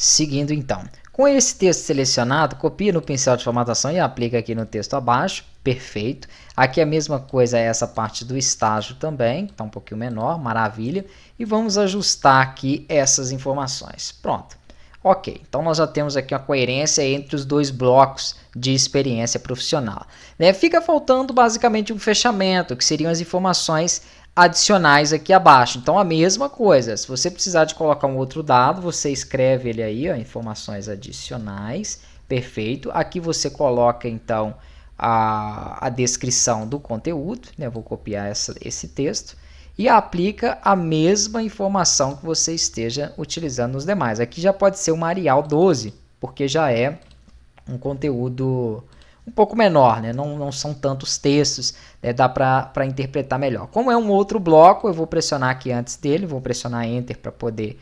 Seguindo então. Com esse texto selecionado, copia no pincel de formatação e aplica aqui no texto abaixo. Perfeito. Aqui a mesma coisa é essa parte do estágio também, está um pouquinho menor, maravilha. E vamos ajustar aqui essas informações. Pronto. Ok, então nós já temos aqui uma coerência entre os dois blocos de experiência profissional. Fica faltando basicamente um fechamento, que seriam as informações adicionais aqui abaixo. Então a mesma coisa, se você precisar de colocar um outro dado, você escreve ele aí, ó, informações adicionais, perfeito. Aqui você coloca então a descrição do conteúdo, né? Vou copiar esse texto e aplica a mesma informação que você esteja utilizando nos demais. Aqui já pode ser uma Arial 12, porque já é um conteúdo um pouco menor, né? Não são tantos textos, né? Dá para interpretar melhor. Como é um outro bloco, eu vou pressionar aqui antes dele, vou pressionar Enter para poder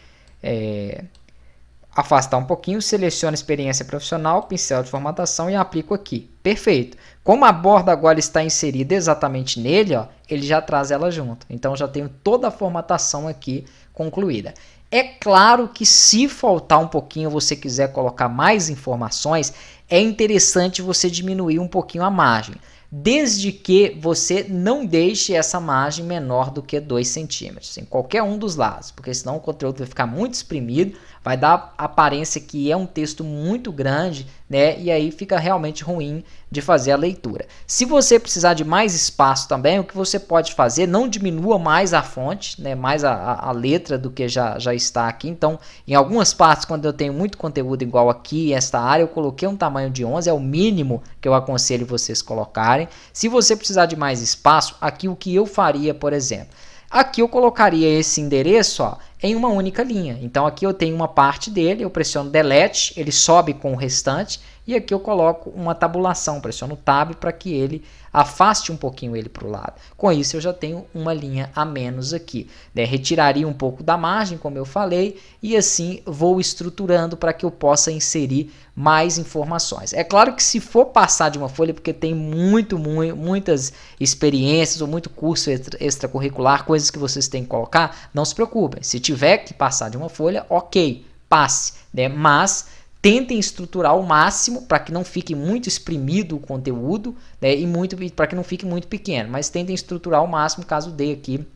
afastar um pouquinho, seleciono experiência profissional, pincel de formatação e aplico aqui. Perfeito. Como a borda agora está inserida exatamente nele, ó, ele já traz ela junto. Então já tenho toda a formatação aqui concluída. É claro que se faltar um pouquinho, você quiser colocar mais informações, é interessante você diminuir um pouquinho a margem, desde que você não deixe essa margem menor do que 2 centímetros, em qualquer um dos lados, porque senão o conteúdo vai ficar muito exprimido, vai dar a aparência que é um texto muito grande, né? E aí fica realmente ruim de fazer a leitura. Se você precisar de mais espaço também, o que você pode fazer, não diminua mais a fonte, né? Mais a letra do que já está aqui. Então, em algumas partes, quando eu tenho muito conteúdo igual aqui, esta área, eu coloquei um tamanho de 11, é o mínimo que eu aconselho vocês colocarem. Se você precisar de mais espaço, aqui o que eu faria, por exemplo, aqui eu colocaria esse endereço, ó, em uma única linha. Então aqui eu tenho uma parte dele, eu pressiono Delete, ele sobe com o restante, e aqui eu coloco uma tabulação, pressiono Tab para que ele afaste um pouquinho ele para o lado. Com isso eu já tenho uma linha a menos aqui, né? Retiraria um pouco da margem, como eu falei, e assim vou estruturando para que eu possa inserir mais informações. É claro que se for passar de uma folha, porque tem muitas experiências ou muito curso extracurricular, coisas que vocês têm que colocar, não se preocupem. Se tiver que passar de uma folha, ok, passe, né? Mas tentem estruturar ao máximo para que não fique muito exprimido o conteúdo, né? E para que não fique muito pequeno, mas tentem estruturar ao máximo, caso dê aqui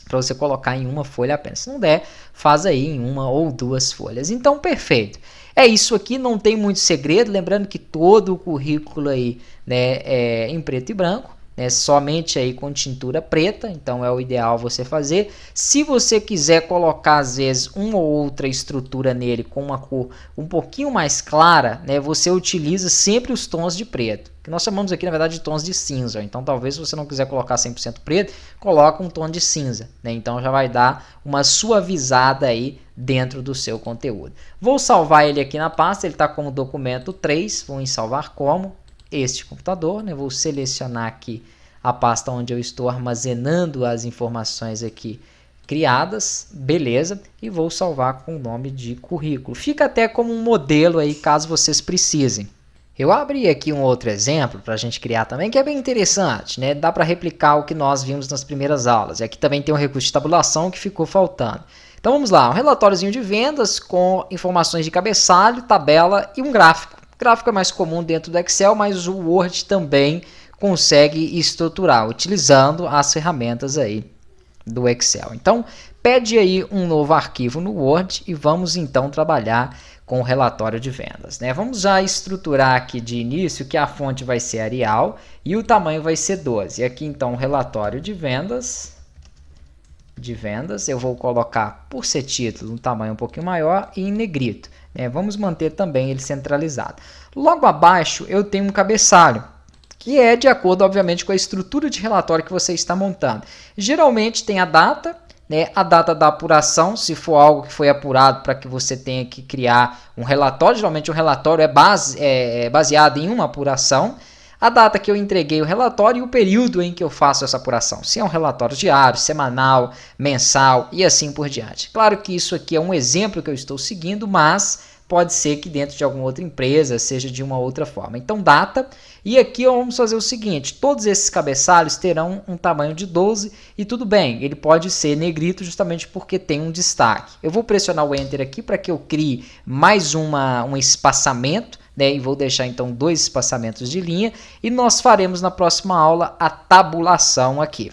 para você colocar em uma folha apenas. Se não der, faz aí em uma ou 2 folhas. Então, perfeito. É isso aqui, não tem muito segredo, lembrando que todo o currículo aí, né, é em preto e branco, né, somente aí com tintura preta, então é o ideal você fazer. Se você quiser colocar às vezes uma ou outra estrutura nele com uma cor um pouquinho mais clara, né, você utiliza sempre os tons de preto, que nós chamamos aqui na verdade de tons de cinza. Então talvez se você não quiser colocar 100% preto, coloca um tom de cinza, né, então já vai dar uma suavizada aí dentro do seu conteúdo. Vou salvar ele aqui na pasta, ele está como documento 3, vou em salvar como este computador, né? Vou selecionar aqui a pasta onde eu estou armazenando as informações aqui criadas, beleza, e vou salvar com o nome de currículo. Fica até como um modelo aí caso vocês precisem. Eu abri aqui um outro exemplo para a gente criar também, que é bem interessante, né? Dá para replicar o que nós vimos nas primeiras aulas. E aqui também tem um recurso de tabulação que ficou faltando. Então vamos lá, um relatóriozinho de vendas com informações de cabeçalho, tabela e um gráfico. O gráfico é mais comum dentro do Excel, mas o Word também consegue estruturar, utilizando as ferramentas aí do Excel. Então, pede aí um novo arquivo no Word e vamos então trabalhar com o relatório de vendas, né? Vamos já estruturar aqui de início que a fonte vai ser Arial e o tamanho vai ser 12. E aqui então o relatório de vendas, eu vou colocar por ser título um tamanho um pouquinho maior e em negrito. Vamos manter também ele centralizado. Logo abaixo eu tenho um cabeçalho, que é de acordo, obviamente, com a estrutura de relatório que você está montando. Geralmente tem a data, né, a data da apuração, se for algo que foi apurado para que você tenha que criar um relatório. Geralmente um relatório é baseado em uma apuração. a data que eu entreguei o relatório e o período em que eu faço essa apuração. Se é um relatório diário, semanal, mensal e assim por diante. Claro que isso aqui é um exemplo que eu estou seguindo, mas pode ser que dentro de alguma outra empresa seja de uma outra forma. Então, data. E aqui vamos fazer o seguinte, todos esses cabeçalhos terão um tamanho de 12 e tudo bem, ele pode ser negrito justamente porque tem um destaque. Eu vou pressionar o Enter aqui para que eu crie mais um espaçamento, né, e vou deixar então 2 espaçamentos de linha e nós faremos na próxima aula a tabulação aqui.